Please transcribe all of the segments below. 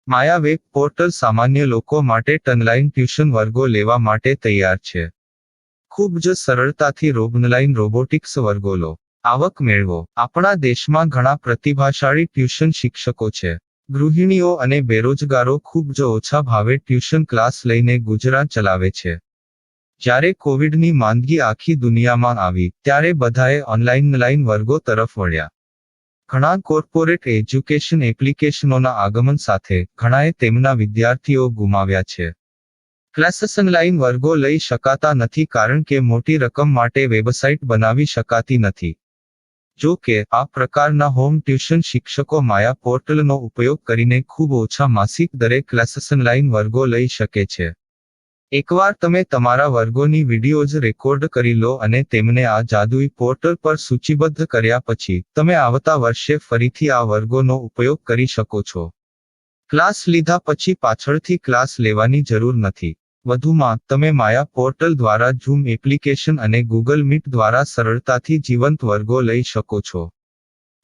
માયા web portal સામાન્ય લોકો માટે ઓનલાઈન ટ્યુશન વર્ગો લેવા માટે તૈયાર છે. ખૂબ જ સરળતાથી ઓનલાઈન રોબોટિક્સ વર્ગો લો, આવક મેળવો. આપણા દેશમાં ઘણા પ્રતિભાશાળી ટ્યુશન શિક્ષકો છે. ગૃહિણીઓ અને બેરોજગારો ખૂબ જ ઓછા ભાવે ટ્યુશન ક્લાસ લઈને ગુજરાન ચલાવે છે. જ્યારે કોવિડની માંદગી આખી દુનિયામાં આવી ત્યારે બધાએ ઓનલાઈન વર્ગો તરફ વળ્યા. ઘણા કોર્પોરેટ એજ્યુકેશન એપ્લિકેશનોના આગમન સાથે ઘણાએ તેમના વિદ્યાર્થીઓ ગુમાવ્યા છે. ક્લાસીસ ઓનલાઈન વર્ગો લઈ શકાતા નથી કારણ કે મોટી રકમ માટે વેબસાઇટ બનાવી શકાતી નથી. જો કે આ પ્રકારના હોમ ટ્યુશન શિક્ષકો માયા પોર્ટલનો ઉપયોગ કરીને ખૂબ ઓછા માસિક દરે ક્લાસીસ ઓનલાઈન વર્ગો લઈ શકે છે. એકવાર તમે તમારા વર્ગોની વિડીયોઝ રેકોર્ડ કરી લો અને તેમને આ જાદુઈ પોર્ટલ પર સૂચિબદ્ધ કર્યા પછી તમે આવતા વર્ષે ફરીથી આ વર્ગોનો ઉપયોગ કરી શકો છો. ક્લાસ લીધા પછી પાછળથી ક્લાસ લેવાની જરૂર નથી. વધુમાં તમે માયા પોર્ટલ દ્વારા ઝૂમ એપ્લિકેશન અને ગૂગલ મીટ દ્વારા સરળતાથી જીવંત વર્ગો લઈ શકો છો.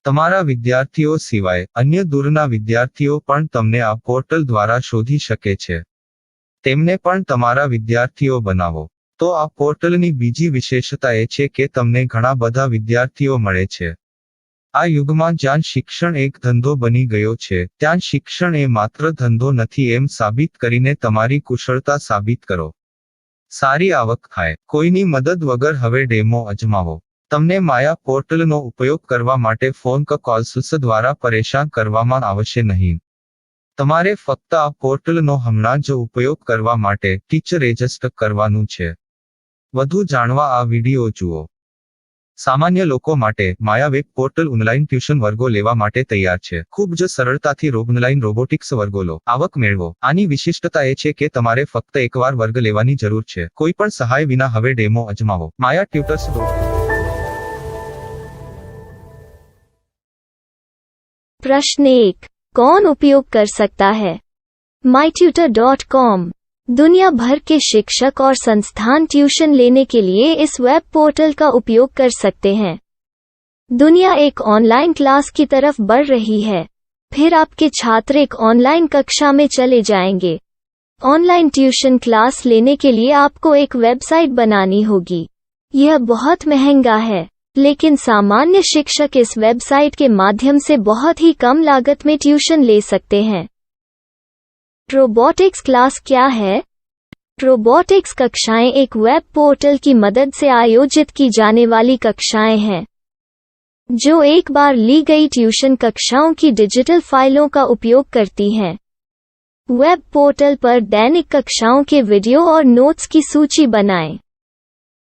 તમારા વિદ્યાર્થીઓ સિવાય અન્ય દૂરના વિદ્યાર્થીઓ પણ તમને આ પોર્ટલ દ્વારા શોધી શકે છે. તેમને પણ તમારા વિદ્યાર્થીઓ બનાવો. તો આ પોર્ટલની બીજી વિશેષતા એ છે કે તમને ઘણા બધા વિદ્યાર્થીઓ મળે છે. આ યુગમાં જ્યાં શિક્ષણ એક ધંધો બની ગયો છે ત્યાં શિક્ષણ એ માત્ર ધંધો નથી એમ સાબિત કરીને તમારી કુશળતા સાબિત કરો. સારી આવક થાય. કોઈની મદદ વગર હવે ડેમો અજમાવો. તમને માયા પોર્ટલનો ઉપયોગ કરવા માટે ફોન કોલ્સ દ્વારા પરેશાન કરવામાં આવશે નહીં. તમારે ફક્ત આ પોર્ટલનો હમણાં જ ઉપયોગ કરવા માટે ટીચર રજિસ્ટર કરવાનું છે. વધુ જાણવા આ વિડિયો જુઓ. સામાન્ય લોકો માટે માયા વેબ પોર્ટલ ઓનલાઈન ટ્યુશન વર્ગો લેવા માટે તૈયાર છે. ખૂબ જ સરળતાથી ઓનલાઈન રોબોટિક્સ વર્ગો લો, આવક મેળવો. આની વિશિષ્ટતા એ છે કે તમારે ફક્ત એકવાર વર્ગ લેવાની જરૂર છે. કોઈ પણ સહાય વિના હવે ડેમો અજમાવો. માયા ટ્યુટર્સ. प्रश्न 1. कौन उपयोग कर सकता है? mytutor.com दुनिया भर के शिक्षक और संस्थान ट्यूशन लेने के लिए इस वेब पोर्टल का उपयोग कर सकते हैं. दुनिया एक ऑनलाइन क्लास की तरफ बढ़ रही है. फिर आपके छात्र एक ऑनलाइन कक्षा में चले जाएंगे. ऑनलाइन ट्यूशन क्लास लेने के लिए आपको एक वेबसाइट बनानी होगी. यह बहुत महंगा है, लेकिन सामान्य शिक्षक इस वेबसाइट के माध्यम से बहुत ही कम लागत में ट्यूशन ले सकते हैं. रोबोटिक्स क्लास क्या है? रोबोटिक्स कक्षाएं एक वेब पोर्टल की मदद से आयोजित की जाने वाली कक्षाएं हैं, जो एक बार ली गई ट्यूशन कक्षाओं की डिजिटल फाइलों का उपयोग करती हैं. वेब पोर्टल पर दैनिक कक्षाओं के वीडियो और नोट्स की सूची बनाएं.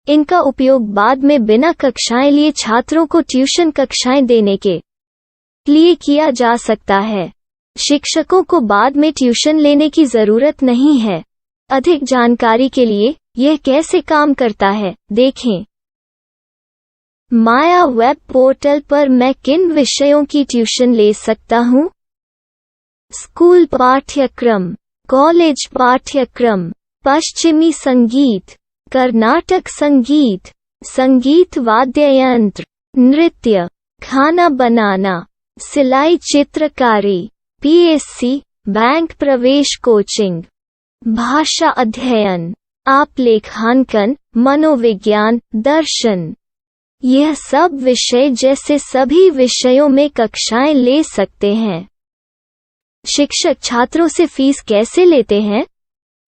इनका उपयोग बाद में बिना कक्षाएं लिए छात्रों को ट्यूशन कक्षाएं देने के लिए किया जा सकता है. शिक्षकों को बाद में ट्यूशन लेने की जरूरत नहीं है. अधिक जानकारी के लिए यह कैसे काम करता है देखें. माया वेब पोर्टल पर मैं किन विषयों की ट्यूशन ले सकता हूँ? स्कूल पाठ्यक्रम, कॉलेज पाठ्यक्रम, पश्चिमी संगीत, कर्नाटक संगीत, संगीत वाद्य यंत्र, नृत्य, खाना बनाना, सिलाई चित्रकारी, पीएससी, बैंक प्रवेश कोचिंग, भाषा अध्ययन, आलेखांकन, मनोविज्ञान, दर्शन. यह सब विषय जैसे सभी विषयों में कक्षाएं ले सकते हैं. शिक्षक छात्रों से फीस कैसे लेते हैं?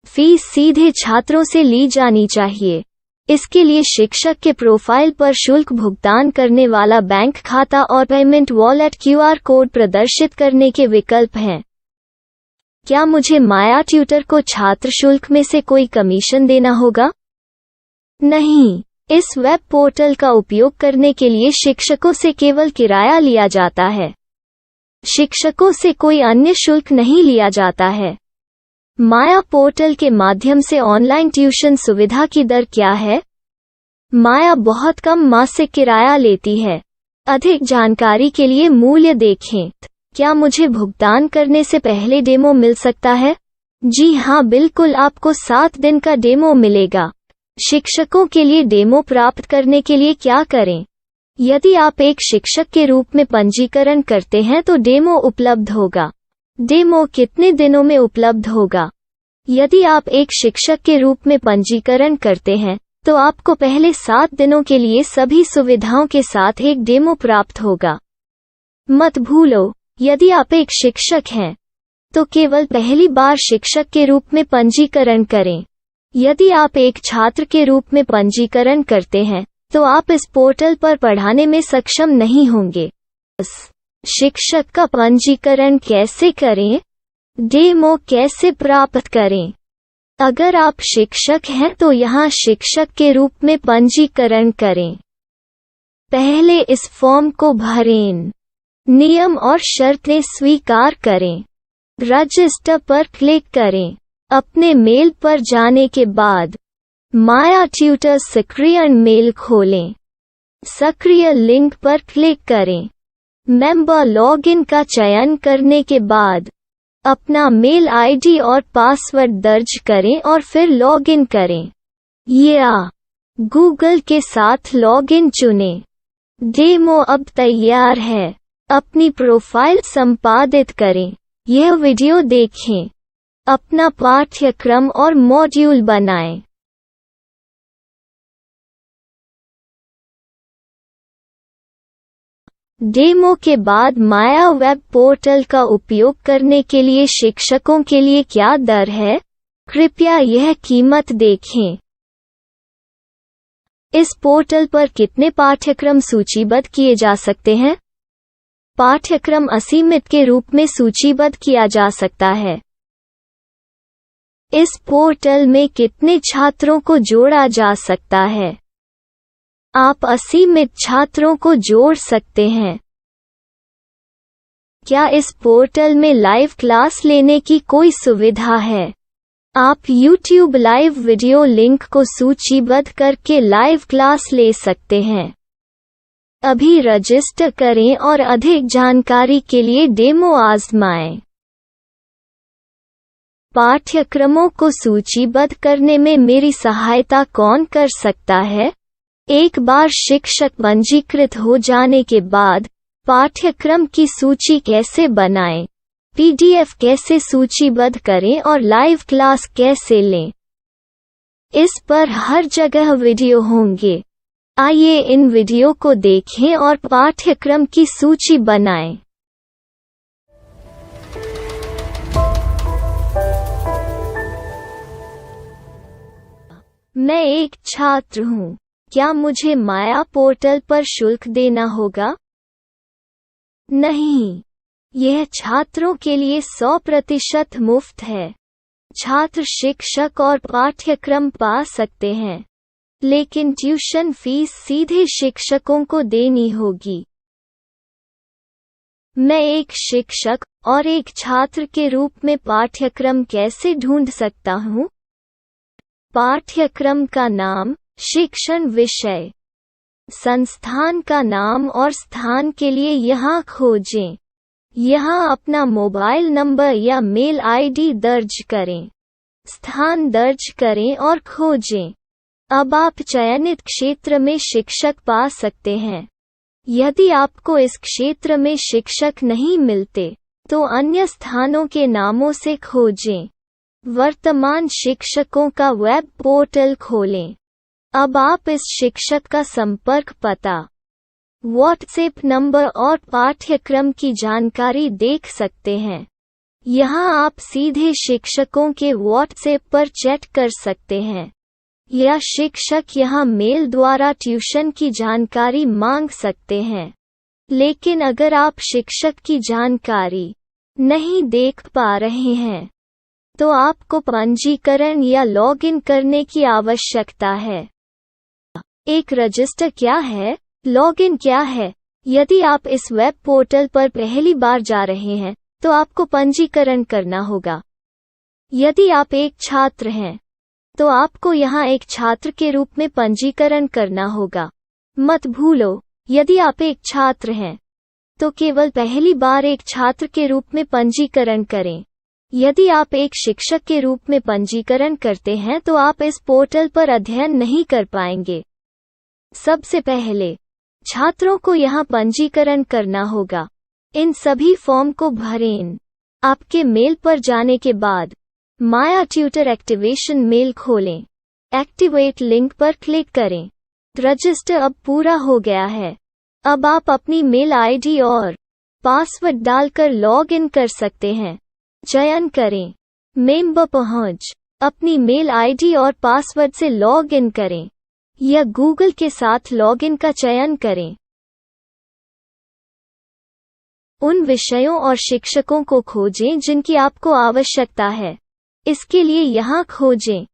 फीस सीधे छात्रों से ली जानी चाहिए. इसके लिए शिक्षक के प्रोफाइल पर शुल्क भुगतान करने वाला बैंक खाता और पेमेंट वॉलेट क्यूआर कोड प्रदर्शित करने के विकल्प हैं. क्या मुझे माया ट्यूटर को छात्र शुल्क में से कोई कमीशन देना होगा? नहीं. इस वेब पोर्टल का उपयोग करने के लिए शिक्षकों से केवल किराया लिया जाता है. शिक्षकों से कोई अन्य शुल्क नहीं लिया जाता है. माया पोर्टल के माध्यम से ऑनलाइन ट्यूशन सुविधा की दर क्या है? माया बहुत कम मासिक किराया लेती है. अधिक जानकारी के लिए मूल्य देखें. क्या मुझे भुगतान करने से पहले डेमो मिल सकता है? जी हाँ, बिल्कुल. आपको 7 दिन का डेमो मिलेगा. शिक्षकों के लिए डेमो प्राप्त करने के लिए क्या करें? यदि आप एक शिक्षक के रूप में पंजीकरण करते हैं तो डेमो उपलब्ध होगा. डेमो कितने दिनों में उपलब्ध होगा? यदि आप एक शिक्षक के रूप में पंजीकरण करते हैं, तो आपको पहले 7 दिनों के लिए सभी सुविधाओं के साथ एक डेमो प्राप्त होगा। मत भूलो, यदि आप एक शिक्षक हैं, तो केवल पहली बार शिक्षक के रूप में पंजीकरण करें। यदि आप एक छात्र के रूप में पंजीकरण करते हैं, तो आप इस पोर्टल पर पढ़ाने में सक्षम नहीं होंगे। शिक्षक का पंजीकरण कैसे करें? डेमो कैसे प्राप्त करें? अगर आप शिक्षक हैं तो यहाँ शिक्षक के रूप में पंजीकरण करें। पहले इस फॉर्म को भरें। नियम और शर्तें स्वीकार करें। रजिस्टर पर क्लिक करें। अपने मेल पर जाने के बाद माया ट्यूटर सक्रिय मेल खोलें। सक्रिय लिंक पर क्लिक करें। मेंबर लॉगिन का चयन करने के बाद अपना मेल आईडी और पासवर्ड दर्ज करें और फिर लॉगिन करें या गूगल के साथ लॉगिन चुनें। डेमो अब तैयार है। अपनी प्रोफाइल संपादित करें। यह वीडियो देखें। अपना पाठ्यक्रम और मॉड्यूल बनाएं। डेमो के बाद माया वेब पोर्टल का उपयोग करने के लिए शिक्षकों के लिए क्या दर है? कृपया यह कीमत देखें। इस पोर्टल पर कितने पाठ्यक्रम सूचीबद्ध किए जा सकते हैं? पाठ्यक्रम असीमित के रूप में सूचीबद्ध किया जा सकता है। इस पोर्टल में कितने छात्रों को जोड़ा जा सकता है? आप असीमित छात्रों को जोड़ सकते हैं। क्या इस पोर्टल में लाइव क्लास लेने की कोई सुविधा है? आप YouTube लाइव वीडियो लिंक को सूचीबद्ध करके लाइव क्लास ले सकते हैं। अभी रजिस्टर करें और अधिक जानकारी के लिए डेमो आजमाएं। पाठ्यक्रमों को सूचीबद्ध करने में मेरी सहायता कौन कर सकता है? एक बार शिक्षक पंजीकृत हो जाने के बाद पाठ्यक्रम की सूची कैसे बनाएं, PDF कैसे सूचीबद्ध करें और लाइव क्लास कैसे लें, इस पर हर जगह वीडियो होंगे। आइए इन वीडियो को देखें और पाठ्यक्रम की सूची बनाएं। मैं एक छात्र हूँ। क्या मुझे माया पोर्टल पर शुल्क देना होगा? नहीं, यह छात्रों के लिए 100% मुफ्त है। छात्र शिक्षक और पाठ्यक्रम पा सकते हैं, लेकिन ट्यूशन फीस सीधे शिक्षकों को देनी होगी। मैं एक शिक्षक और एक छात्र के रूप में पाठ्यक्रम कैसे ढूंढ सकता हूँ? पाठ्यक्रम का नाम, शिक्षण विषय, संस्थान का नाम और स्थान के लिए यहाँ खोजें। यहाँ अपना मोबाइल नंबर या मेल आईडी दर्ज करें। स्थान दर्ज करें और खोजें। अब आप चयनित क्षेत्र में शिक्षक पा सकते हैं। यदि आपको इस क्षेत्र में शिक्षक नहीं मिलते, तो अन्य स्थानों के नामों से खोजें। वर्तमान शिक्षकों का वेब पोर्टल खोलें। अब आप इस शिक्षक का संपर्क पता, व्हाट्सएप नंबर और पाठ्यक्रम की जानकारी देख सकते हैं। यहाँ आप सीधे शिक्षकों के व्हाट्सएप पर चैट कर सकते हैं, या शिक्षक यहाँ मेल द्वारा ट्यूशन की जानकारी मांग सकते हैं। लेकिन अगर आप शिक्षक की जानकारी नहीं देख पा रहे हैं, तो आपको पंजीकरण या लॉगिन करने की आवश्यकता है। एक रजिस्टर क्या है? लॉगिन क्या है? यदि आप इस वेब पोर्टल पर पहली बार जा रहे हैं, तो आपको पंजीकरण करना होगा। यदि आप एक छात्र हैं, तो आपको यहाँ एक छात्र के रूप में पंजीकरण करना होगा। मत भूलो, यदि आप एक छात्र हैं, तो केवल पहली बार एक छात्र के रूप में पंजीकरण करें। यदि आप एक शिक्षक के रूप में पंजीकरण करते हैं तो आप इस पोर्टल पर अध्ययन नहीं कर पाएंगे। सबसे पहले छात्रों को यहाँ पंजीकरण करना होगा। इन सभी फॉर्म को भरें। आपके मेल पर जाने के बाद माया ट्यूटर एक्टिवेशन मेल खोलें। एक्टिवेट लिंक पर क्लिक करें। रजिस्टर अब पूरा हो गया है। अब आप अपनी मेल आईडी और पासवर्ड डालकर लॉग इन कर सकते हैं। चयन करें मेंबर पहुंच। अपनी मेल आईडी और पासवर्ड से लॉग इन करें या गूगल के साथ लॉग इन का चयन करें। उन विषयों और शिक्षकों को खोजें जिनकी आपको आवश्यकता है। इसके लिए यहाँ खोजें।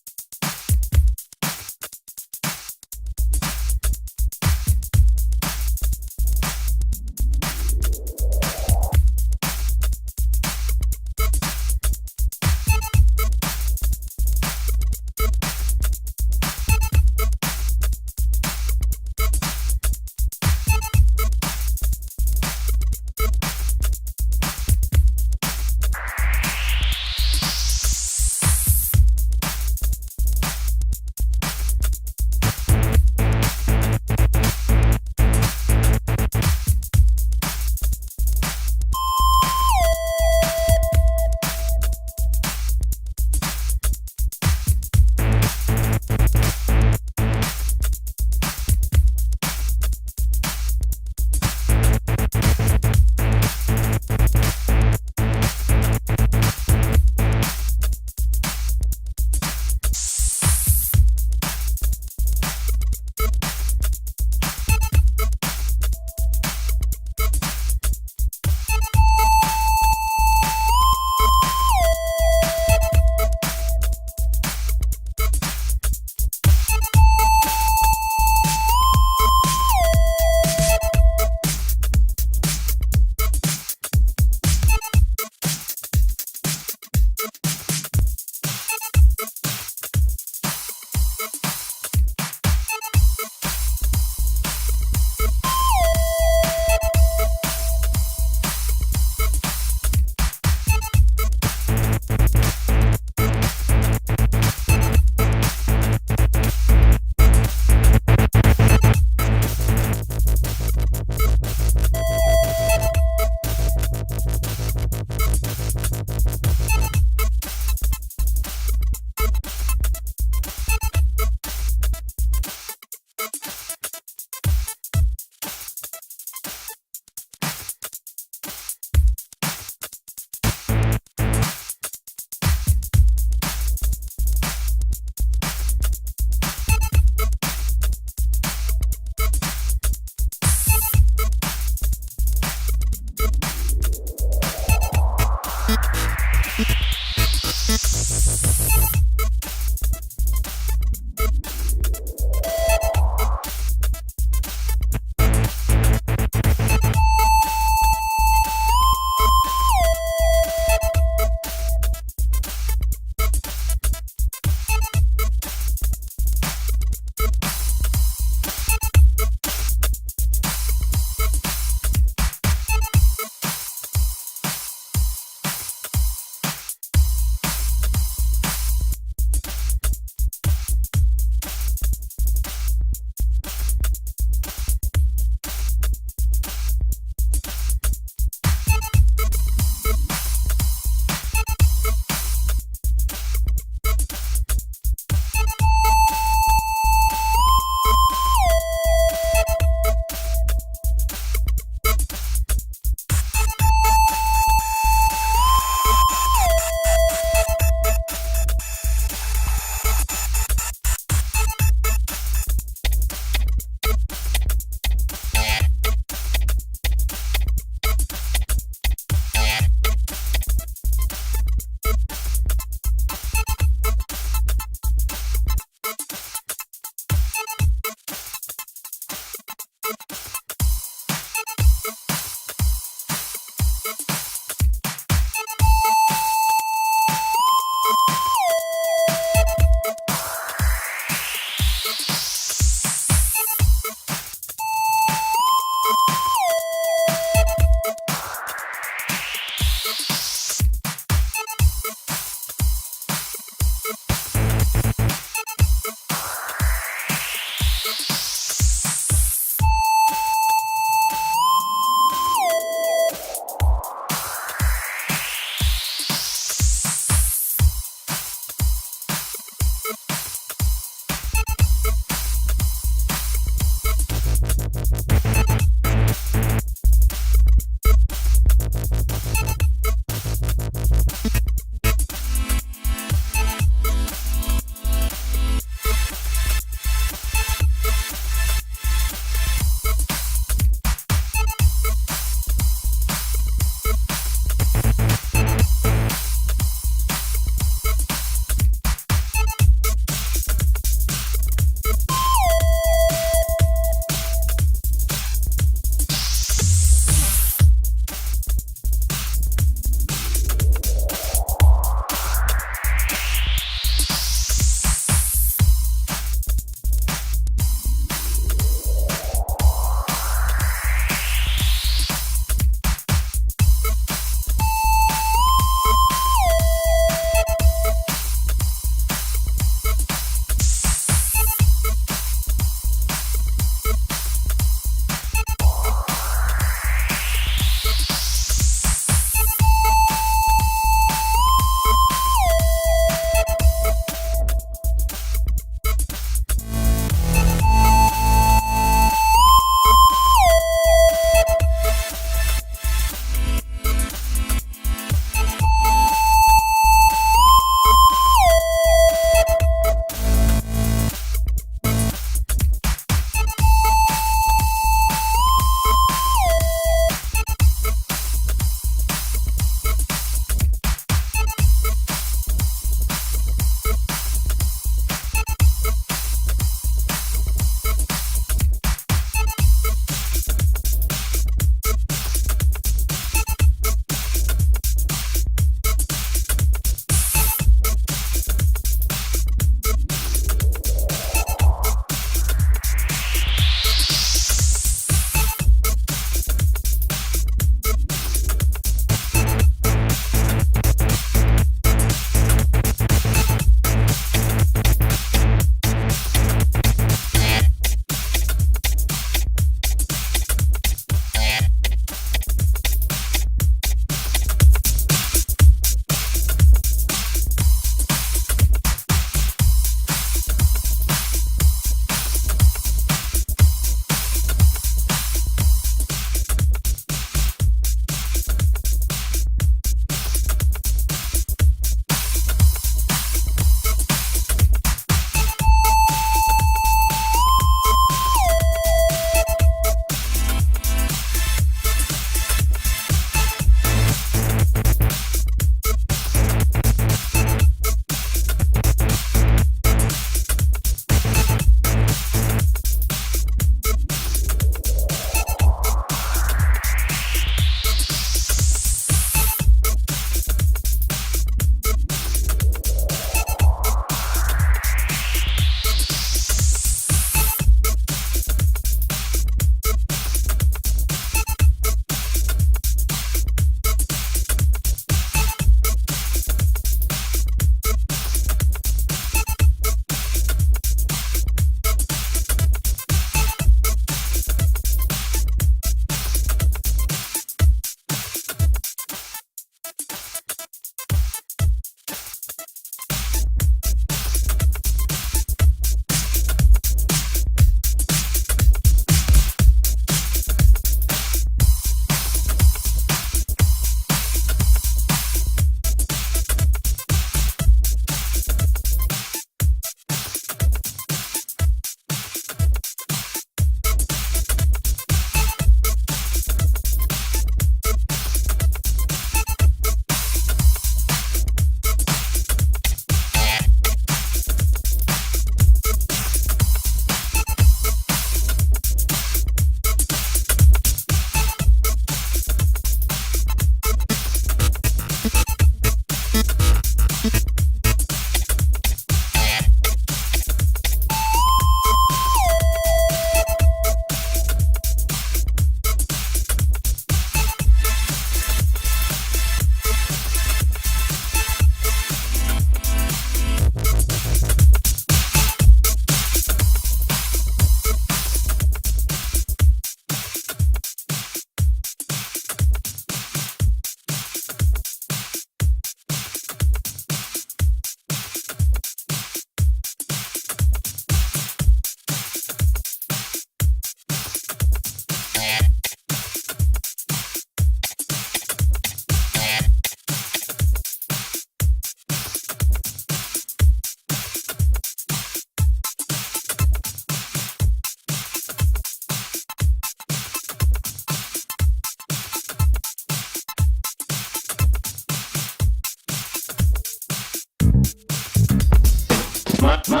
My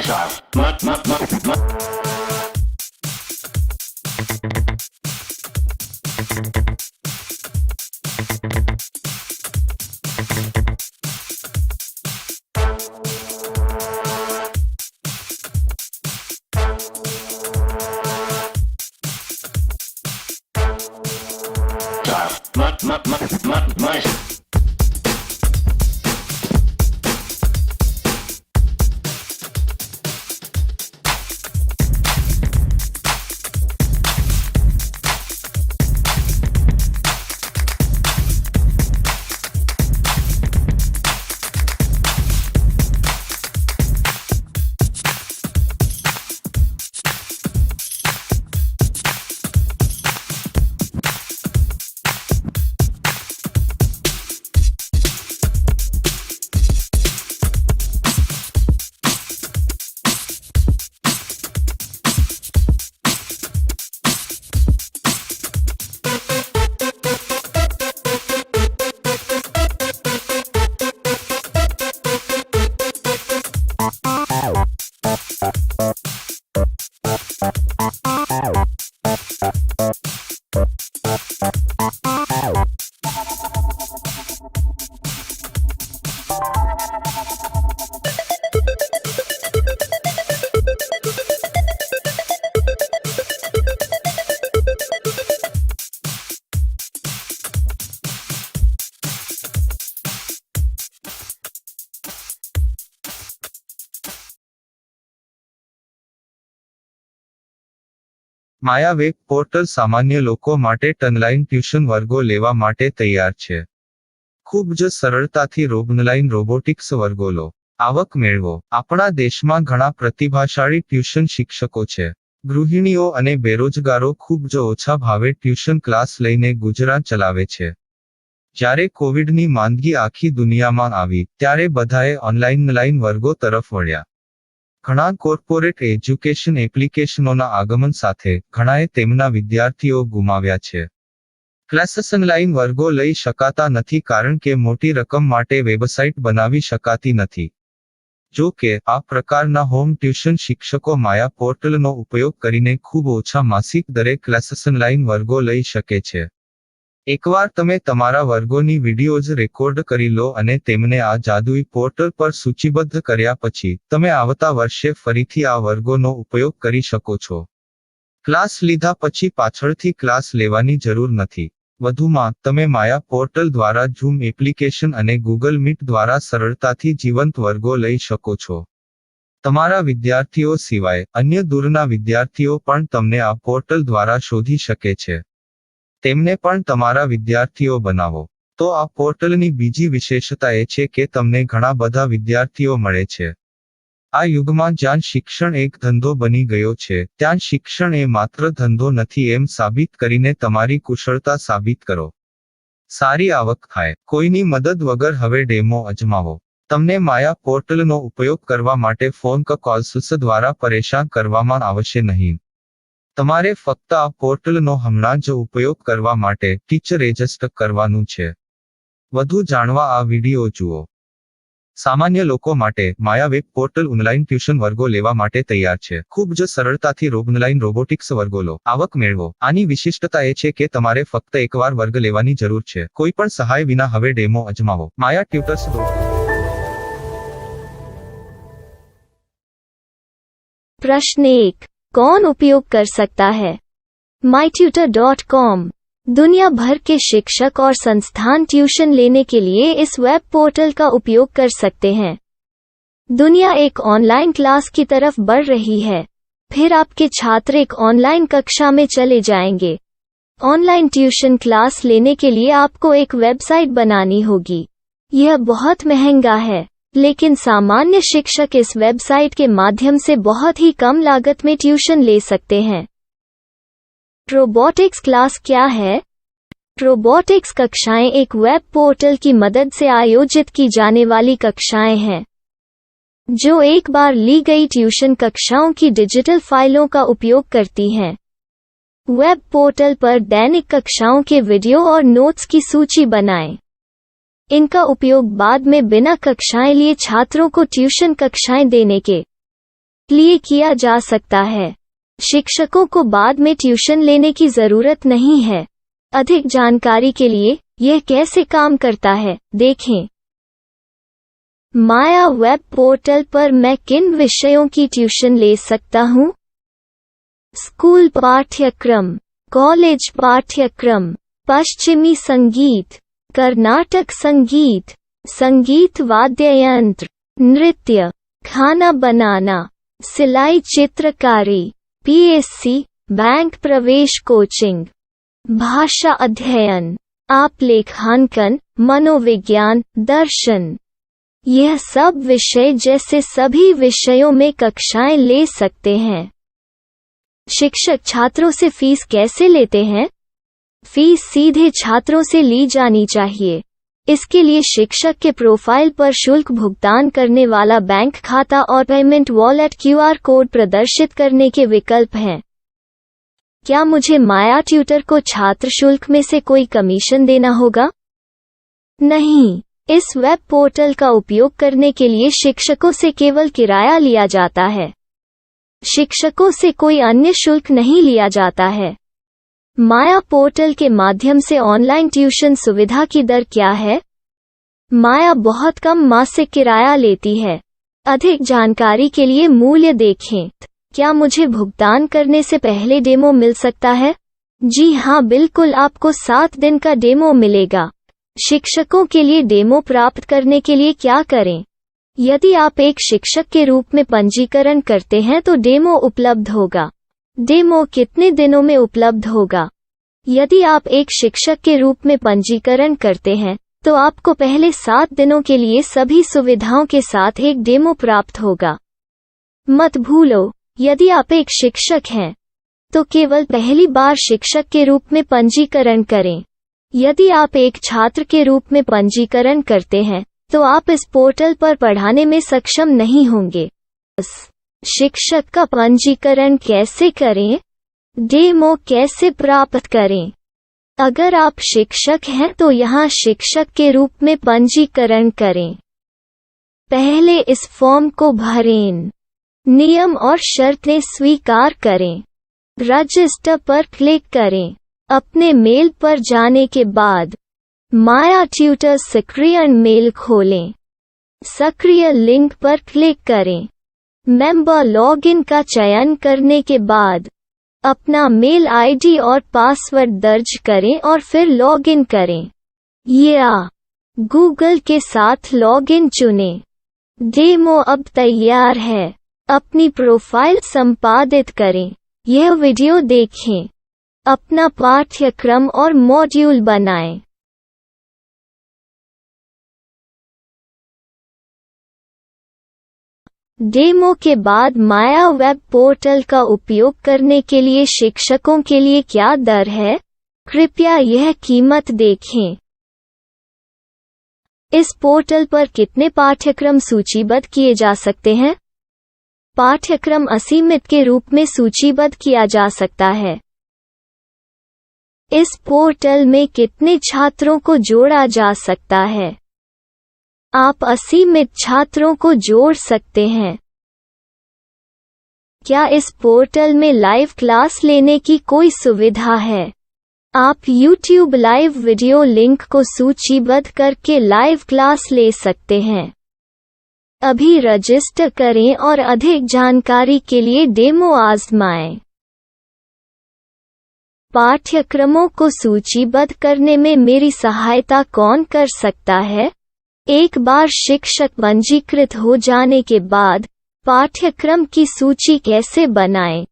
style. My Maya web portal સામાન્ય લોકો માટે ઓનલાઈન ટ્યુશન વર્ગો લેવા માટે તૈયાર છે. ખૂબ જ સરળતાથી ઓનલાઈન રોબોટિક્સ વર્ગો લો. આવક મેળવો. આપણા દેશમાં ઘણા પ્રતિભાશાળી ટ્યુશન શિક્ષકો છે. ગૃહિણીઓ અને બેરોજગારો ખૂબ જ ઓછા ભાવે ટ્યુશન ક્લાસ લઈને ગુજરાન ચલાવે છે. જ્યારે કોવિડની માંદગી આખી દુનિયામાં આવી ત્યારે બધાએ ઓનલાઈન વર્ગો તરફ વળ્યા. ઘણા કોર્પોરેટ એજ્યુકેશન એપ્લિકેશનોના આગમન સાથે ઘણાએ તેમના વિદ્યાર્થીઓ ગુમાવ્યા છે. ક્લાસીસ ઓનલાઈન વર્ગો લઈ શકાતા નથી કારણ કે મોટી રકમ માટે વેબસાઇટ બનાવી શકાતી નથી. જો કે આ પ્રકારના હોમ ટ્યુશન શિક્ષકો માયા પોર્ટલનો ઉપયોગ કરીને ખૂબ ઓછા માસિક દરે ક્લાસીસ ઓનલાઈન વર્ગો લઈ શકે છે. એકવાર તમે તમારા વર્ગોની વિડીયોઝ રેકોર્ડ કરી લો અને તેમને આ જાદુઈ પોર્ટલ પર સૂચિબદ્ધ કર્યા પછી તમે આવતા વર્ષે ફરીથી આ વર્ગોનો ઉપયોગ કરી શકો છો. ક્લાસ લીધા પછી પાછળથી ક્લાસ લેવાની જરૂર નથી. વધુમાં તમે માયા પોર્ટલ દ્વારા ઝૂમ એપ્લિકેશન અને ગૂગલ મીટ દ્વારા સરળતાથી જીવંત વર્ગો લઈ શકો છો. તમારા વિદ્યાર્થીઓ સિવાય અન્ય દૂરના વિદ્યાર્થીઓ પણ તમને આ પોર્ટલ દ્વારા શોધી શકે છે. તેમને પણ તમારા વિદ્યાર્થીઓ બનાવો. તો આ પોર્ટલની બીજી વિશેષતા એ છે કે તમને ઘણા બધા વિદ્યાર્થીઓ મળે છે. આ યુગમાં જ્યાં શિક્ષણ એક ધંધો બની ગયો છે ત્યાં શિક્ષણ એ માત્ર ધંધો નથી એમ સાબિત કરીને તમારી કુશળતા સાબિત કરો. સારી આવક થાય. કોઈની મદદ વગર હવે ડેમો અજમાવો. તમને માયા પોર્ટલનો ઉપયોગ કરવા માટે ફોન કોલ્સ દ્વારા પરેશાન કરવામાં આવશે નહીં. તમારે ફક્ત આ પોર્ટલનો હમણાં જ ઉપયોગ કરવા માટે ટીચર રજિસ્ટર કરવાનું છે. વધુ જાણવા આ વિડીયો જુઓ. સામાન્ય લોકો માટે માયા વેબ પોર્ટલ ઓનલાઈન ટ્યુશન વર્ગો લેવા માટે તૈયાર છે. ખૂબ જ સરળતાથી ઓનલાઈન રોબોટિક્સ વર્ગો લો. આવક મેળવો. આની વિશિષ્ટતા એ છે કે તમારે ફક્ત એકવાર વર્ગ લેવાની જરૂર છે. કોઈ પણ સહાય વિના હવે ડેમો અજમાવો. માયા ટ્યુટર્સ. प्रश्न 1. कौन उपयोग कर सकता है? mytutor.com दुनिया भर के शिक्षक और संस्थान ट्यूशन लेने के लिए इस वेब पोर्टल का उपयोग कर सकते हैं. दुनिया एक ऑनलाइन क्लास की तरफ बढ़ रही है. फिर आपके छात्र एक ऑनलाइन कक्षा में चले जाएंगे. ऑनलाइन ट्यूशन क्लास लेने के लिए आपको एक वेबसाइट बनानी होगी. यह बहुत महंगा है, लेकिन सामान्य शिक्षक इस वेबसाइट के माध्यम से बहुत ही कम लागत में ट्यूशन ले सकते हैं. रोबोटिक्स क्लास क्या है? रोबोटिक्स कक्षाएं एक वेब पोर्टल की मदद से आयोजित की जाने वाली कक्षाएं हैं, जो एक बार ली गई ट्यूशन कक्षाओं की डिजिटल फाइलों का उपयोग करती हैं. वेब पोर्टल पर दैनिक कक्षाओं के वीडियो और नोट्स की सूची बनाएं. इनका उपयोग बाद में बिना कक्षाएं लिए छात्रों को ट्यूशन कक्षाएं देने के लिए किया जा सकता है। शिक्षकों को बाद में ट्यूशन लेने की जरूरत नहीं है। अधिक जानकारी के लिए यह कैसे काम करता है, देखें। माया वेब पोर्टल पर मैं किन विषयों की ट्यूशन ले सकता हूँ? स्कूल पाठ्यक्रम, कॉलेज पाठ्यक्रम, पश्चिमी संगीत, कर्नाटक संगीत, संगीत वाद्य यंत्र, नृत्य, खाना बनाना, सिलाई चित्रकारी, पीएससी, बैंक प्रवेश कोचिंग, भाषा अध्ययन, आप लेखांकन, मनोविज्ञान, दर्शन। यह सब विषय जैसे सभी विषयों में कक्षाएं ले सकते हैं। शिक्षक छात्रों से फीस कैसे लेते हैं? फीस सीधे छात्रों से ली जानी चाहिए। इसके लिए शिक्षक के प्रोफाइल पर शुल्क भुगतान करने वाला बैंक खाता और पेमेंट वॉलेट क्यूआर कोड प्रदर्शित करने के विकल्प हैं। क्या मुझे माया ट्यूटर को छात्र शुल्क में से कोई कमीशन देना होगा? नहीं, इस वेब पोर्टल का उपयोग करने के लिए शिक्षकों से केवल किराया लिया जाता है। शिक्षकों से कोई अन्य शुल्क नहीं लिया जाता है। माया पोर्टल के माध्यम से ऑनलाइन ट्यूशन सुविधा की दर क्या है? माया बहुत कम मासिक किराया लेती है। अधिक जानकारी के लिए मूल्य देखें। क्या मुझे भुगतान करने से पहले डेमो मिल सकता है? जी हाँ, बिल्कुल, आपको 7 दिन का डेमो मिलेगा। शिक्षकों के लिए डेमो प्राप्त करने के लिए क्या करें? यदि आप एक शिक्षक के रूप में पंजीकरण करते हैं तो डेमो उपलब्ध होगा। डेमो कितने दिनों में उपलब्ध होगा? यदि आप एक शिक्षक के रूप में पंजीकरण करते हैं तो आपको पहले 7 दिनों के लिए सभी सुविधाओं के साथ एक डेमो प्राप्त होगा। मत भूलो, यदि आप एक शिक्षक हैं तो केवल पहली बार शिक्षक के रूप में पंजीकरण करें। यदि आप एक छात्र के रूप में पंजीकरण करते हैं तो आप इस पोर्टल पर पढ़ाने में सक्षम नहीं होंगे। शिक्षक का पंजीकरण कैसे करें? डेमो कैसे प्राप्त करें? अगर आप शिक्षक हैं तो यहाँ शिक्षक के रूप में पंजीकरण करें। पहले इस फॉर्म को भरें। नियम और शर्तें स्वीकार करें। रजिस्टर पर क्लिक करें। अपने मेल पर जाने के बाद माया ट्यूटर सक्रिय मेल खोलें। सक्रिय लिंक पर क्लिक करें। मेंबर लॉगिन का चयन करने के बाद अपना मेल आईडी और पासवर्ड दर्ज करें और फिर लॉगिन करें या गूगल के साथ लॉगिन चुनें। डेमो अब तैयार है। अपनी प्रोफाइल संपादित करें। यह वीडियो देखें। अपना पाठ्यक्रम और मॉड्यूल बनाएं। डेमो के बाद माया वेब पोर्टल का उपयोग करने के लिए शिक्षकों के लिए क्या दर है? कृपया यह कीमत देखें। इस पोर्टल पर कितने पाठ्यक्रम सूचीबद्ध किए जा सकते हैं? पाठ्यक्रम असीमित के रूप में सूचीबद्ध किया जा सकता है। इस पोर्टल में कितने छात्रों को जोड़ा जा सकता है? आप असीमित छात्रों को जोड़ सकते हैं। क्या इस पोर्टल में लाइव क्लास लेने की कोई सुविधा है? आप YouTube लाइव वीडियो लिंक को सूचीबद्ध करके लाइव क्लास ले सकते हैं। अभी रजिस्टर करें और अधिक जानकारी के लिए डेमो आजमाएं। पाठ्यक्रमों को सूचीबद्ध करने में मेरी सहायता कौन कर सकता है? एक बार शिक्षक पंजीकृत हो जाने के बाद पाठ्यक्रम की सूची कैसे बनाएं,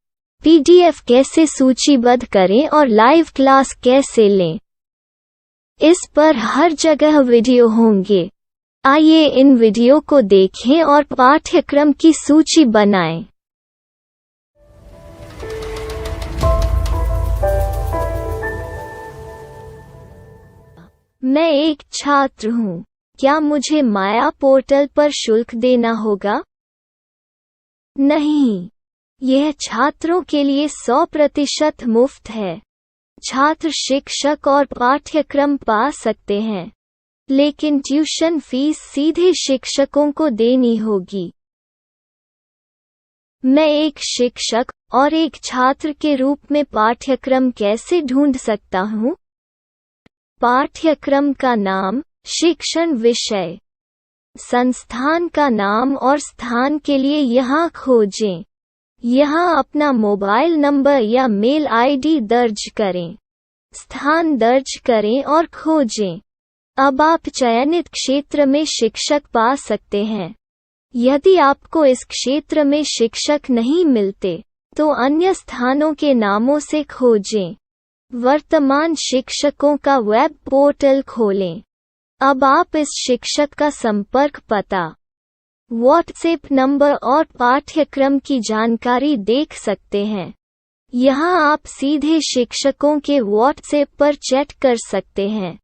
PDF कैसे सूचीबद्ध करें और लाइव क्लास कैसे लें, इस पर हर जगह वीडियो होंगे। आइए इन वीडियो को देखें और पाठ्यक्रम की सूची बनाएं। मैं एक छात्र हूँ। क्या मुझे माया पोर्टल पर शुल्क देना होगा? नहीं, यह छात्रों के लिए 100% मुफ्त है। छात्र शिक्षक और पाठ्यक्रम पा सकते हैं। लेकिन ट्यूशन फीस सीधे शिक्षकों को देनी होगी। मैं एक शिक्षक और एक छात्र के रूप में पाठ्यक्रम कैसे ढूंढ सकता हूँ? पाठ्यक्रम का नाम, शिक्षण विषय, संस्थान का नाम और स्थान के लिए यहाँ खोजें। यहाँ अपना मोबाइल नंबर या मेल आईडी दर्ज करें। स्थान दर्ज करें और खोजें। अब आप चयनित क्षेत्र में शिक्षक पा सकते हैं। यदि आपको इस क्षेत्र में शिक्षक नहीं मिलते, तो अन्य स्थानों के नामों से खोजें। वर्तमान शिक्षकों का वेब पोर्टल खोलें। अब आप इस शिक्षक का संपर्क पता, व्हाट्सएप नंबर और पाठ्यक्रम की जानकारी देख सकते हैं। यहाँ आप सीधे शिक्षकों के व्हाट्सएप पर चैट कर सकते हैं,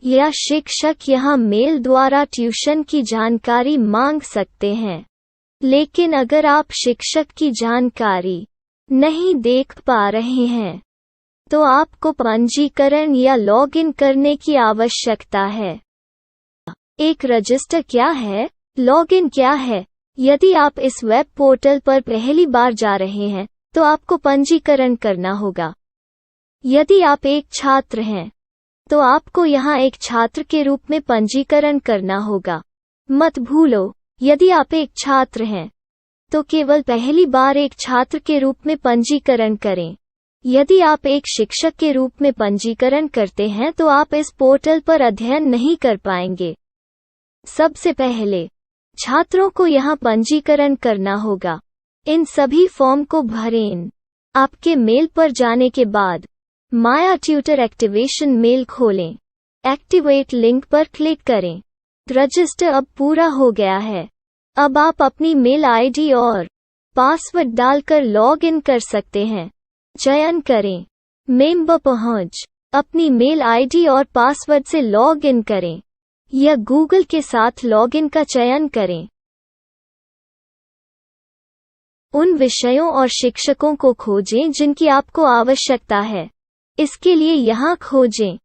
या शिक्षक यहाँ मेल द्वारा ट्यूशन की जानकारी मांग सकते हैं। लेकिन अगर आप शिक्षक की जानकारी नहीं देख पा रहे हैं, तो आपको पंजीकरण या लॉगिन करने की आवश्यकता है। एक रजिस्टर क्या है? लॉगिन क्या है? यदि आप इस वेब पोर्टल पर पहली बार जा रहे हैं, तो आपको पंजीकरण करना होगा। यदि आप एक छात्र हैं, तो आपको यहाँ एक छात्र के रूप में पंजीकरण करना होगा। मत भूलो, यदि आप एक छात्र हैं, तो केवल पहली बार एक छात्र के रूप में पंजीकरण करें। यदि आप एक शिक्षक के रूप में पंजीकरण करते हैं, तो आप इस पोर्टल पर अध्ययन नहीं कर पाएंगे। सबसे पहले छात्रों को यहाँ पंजीकरण करना होगा। इन सभी फॉर्म को भरें। आपके मेल पर जाने के बाद माया ट्यूटर एक्टिवेशन मेल खोलें। एक्टिवेट लिंक पर क्लिक करें। रजिस्टर अब पूरा हो गया है। अब आप अपनी मेल आईडी और पासवर्ड डालकर लॉग इन कर सकते हैं। चयन करें मेंबर पहुंच। अपनी मेल आईडी और पासवर्ड से लॉग इन करें, या गूगल के साथ लॉगिन का चयन करें। उन विषयों और शिक्षकों को खोजें जिनकी आपको आवश्यकता है। इसके लिए यहाँ खोजें।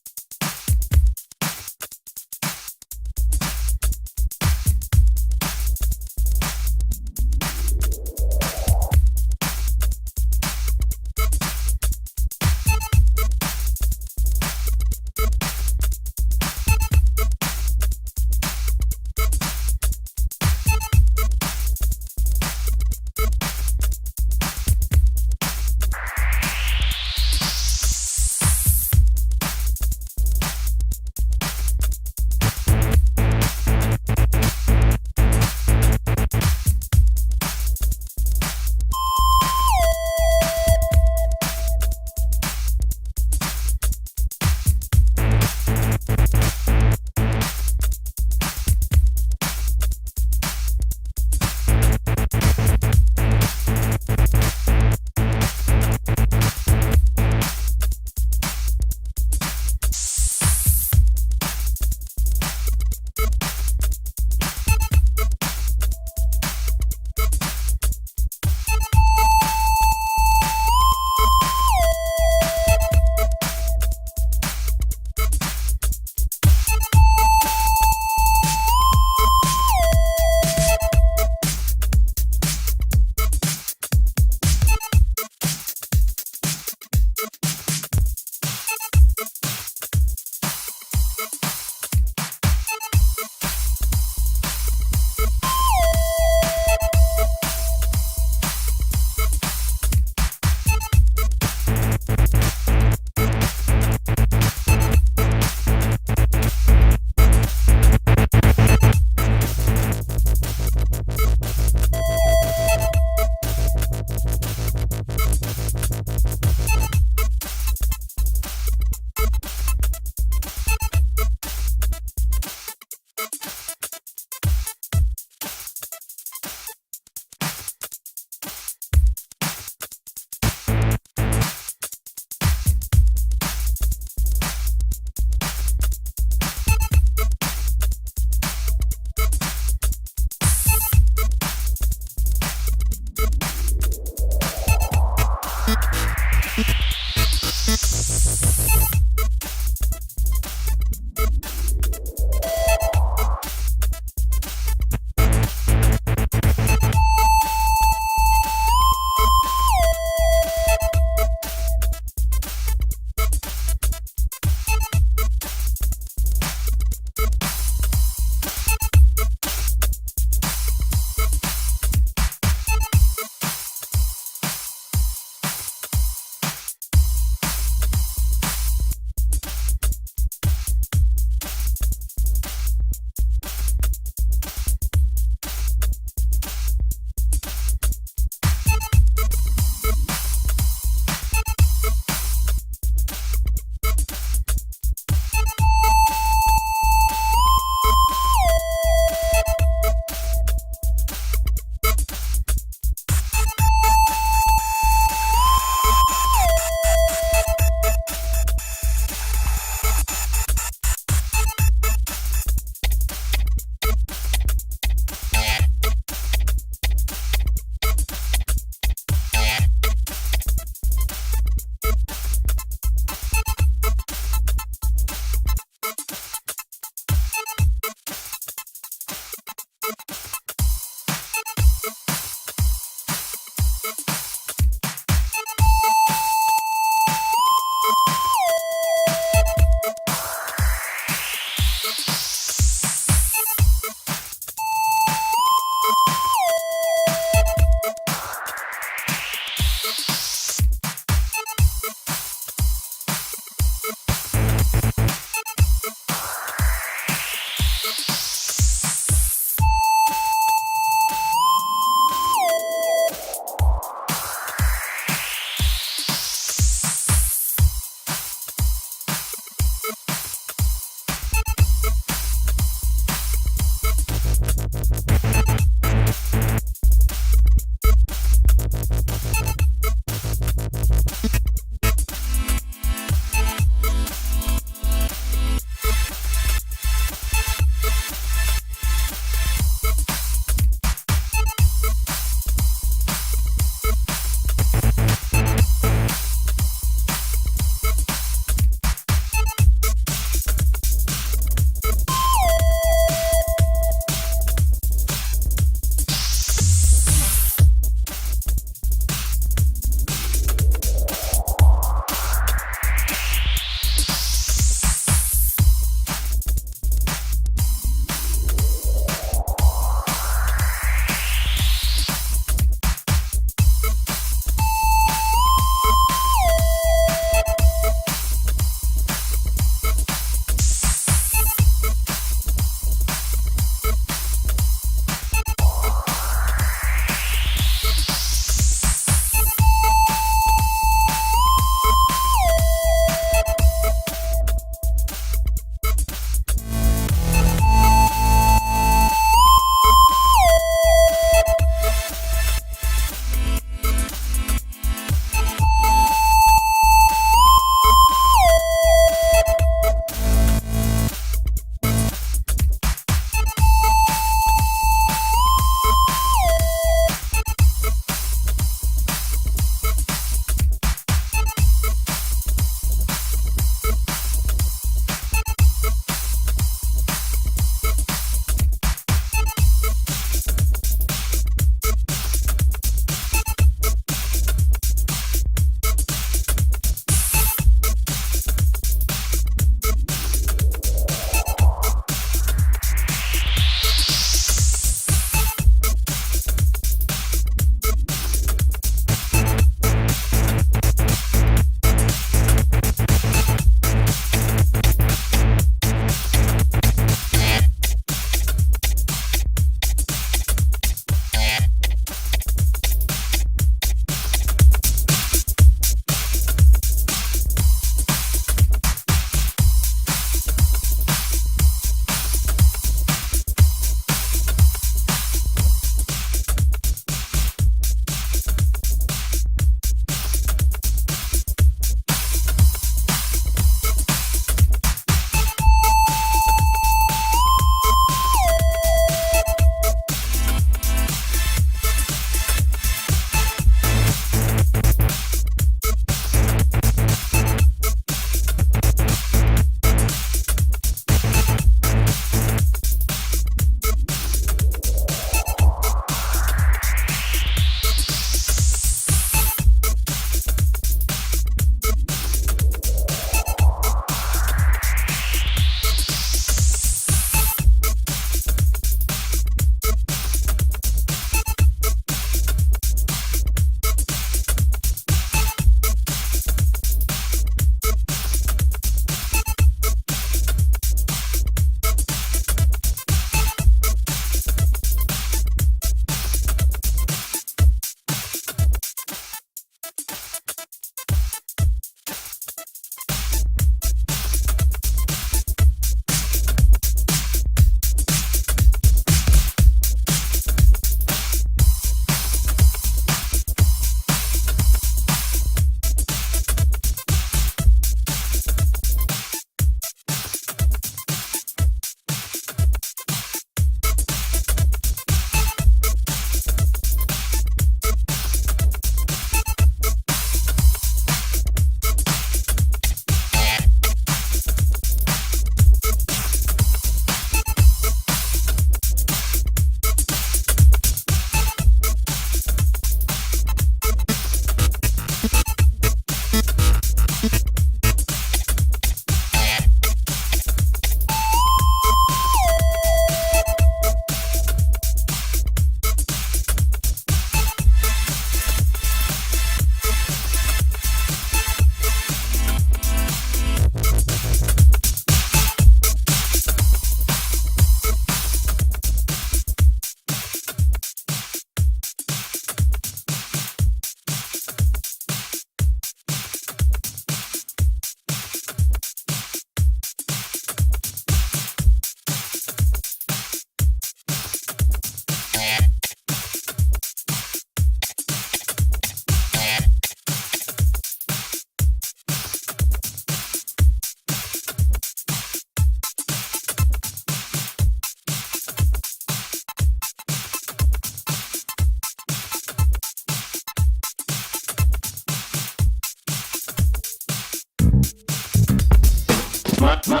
my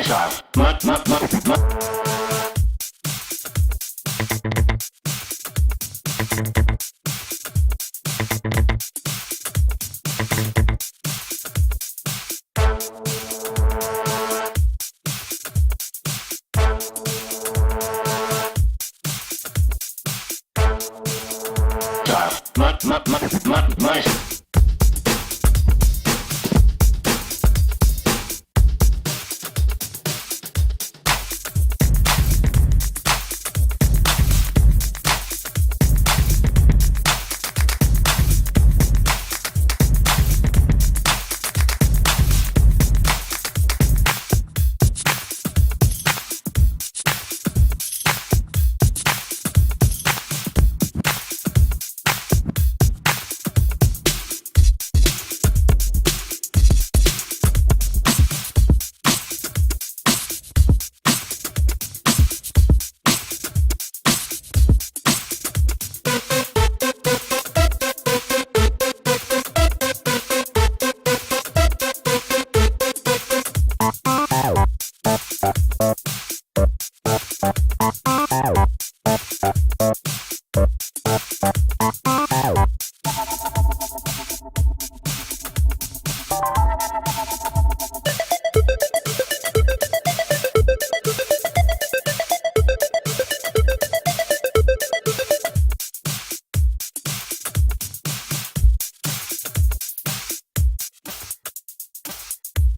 style. My